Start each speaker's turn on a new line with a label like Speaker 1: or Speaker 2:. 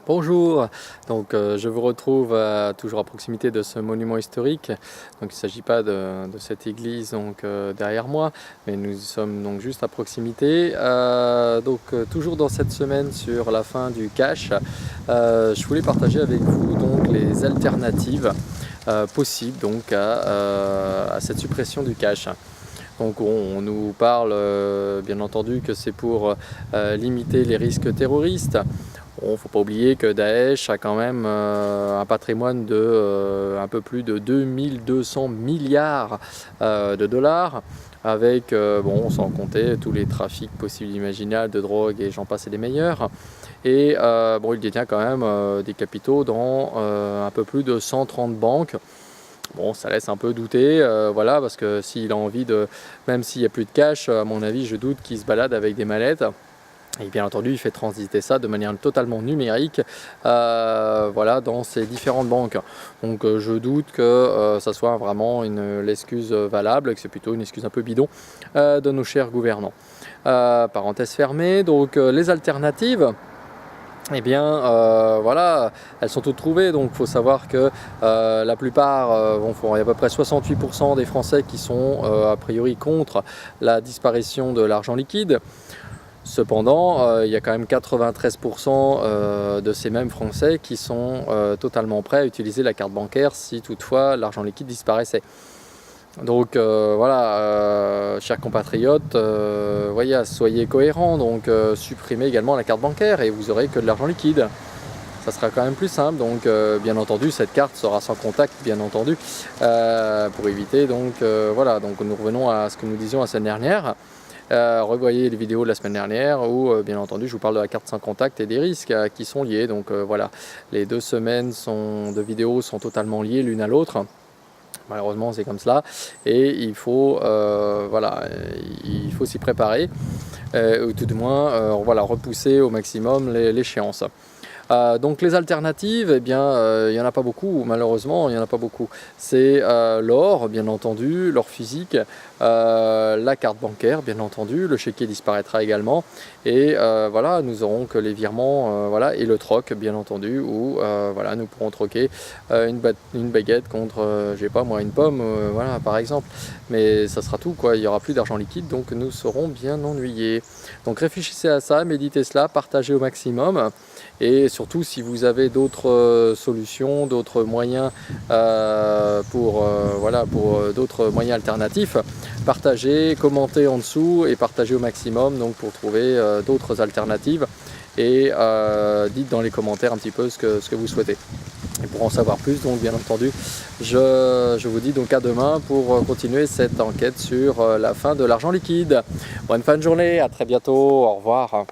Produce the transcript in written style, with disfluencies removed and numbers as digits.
Speaker 1: Bonjour, je vous retrouve toujours à proximité de ce monument historique. Donc il ne s'agit pas de cette église derrière moi, mais nous sommes donc juste à proximité. Toujours dans cette semaine sur la fin du cash, je voulais partager avec vous donc les alternatives possibles à cette suppression du cash. Donc on nous parle bien entendu que c'est pour limiter les risques terroristes. Bon, faut pas oublier que Daesh a quand même un patrimoine de un peu plus de 2200 milliards de dollars, avec, sans compter tous les trafics possibles et imaginables de drogue et j'en passe et des meilleurs. Et il détient quand même des capitaux dans un peu plus de 130 banques. Bon, ça laisse un peu douter, voilà, parce que s'il a envie même s'il n'y a plus de cash, à mon avis, je doute qu'il se balade avec des mallettes. Et bien entendu, il fait transiter ça de manière totalement numérique dans ces différentes banques. Donc je doute que ça soit vraiment l'excuse valable, que c'est plutôt une excuse un peu bidon de nos chers gouvernants. Parenthèse fermée, donc les alternatives. Eh bien, elles sont toutes trouvées. Donc, il faut savoir que la plupart, il y a à peu près 68% des Français qui sont a priori contre la disparition de l'argent liquide. Cependant, il y a quand même 93% de ces mêmes Français qui sont totalement prêts à utiliser la carte bancaire si toutefois l'argent liquide disparaissait. Donc chers compatriotes, soyez cohérents, donc supprimez également la carte bancaire et vous aurez que de l'argent liquide. Ça sera quand même plus simple, donc bien entendu cette carte sera sans contact, bien entendu, pour éviter donc nous revenons à ce que nous disions la semaine dernière. Revoyez les vidéos de la semaine dernière où bien entendu je vous parle de la carte sans contact et des risques qui sont liés. Donc les 2 semaines de vidéos sont totalement liées l'une à l'autre. Malheureusement c'est comme cela et il faut s'y préparer ou tout du moins repousser au maximum l'échéance. Donc les alternatives, il n'y en a pas beaucoup, malheureusement, il n'y en a pas beaucoup. C'est l'or, bien entendu, l'or physique, la carte bancaire, bien entendu, le chéquier disparaîtra également. Et nous aurons que les virements et le troc, bien entendu, où nous pourrons troquer une baguette contre, une pomme, par exemple. Mais ça sera tout, quoi. Il n'y aura plus d'argent liquide, donc nous serons bien ennuyés. Donc réfléchissez à ça, méditez cela, partagez au maximum. Et surtout, si vous avez d'autres solutions, d'autres moyens pour d'autres moyens alternatifs, partagez, commentez en dessous et partagez au maximum donc pour trouver d'autres alternatives. Et dites dans les commentaires un petit peu ce que vous souhaitez. Et pour en savoir plus, donc bien entendu, je vous dis donc à demain pour continuer cette enquête sur la fin de l'argent liquide. Bonne fin de journée, à très bientôt, au revoir.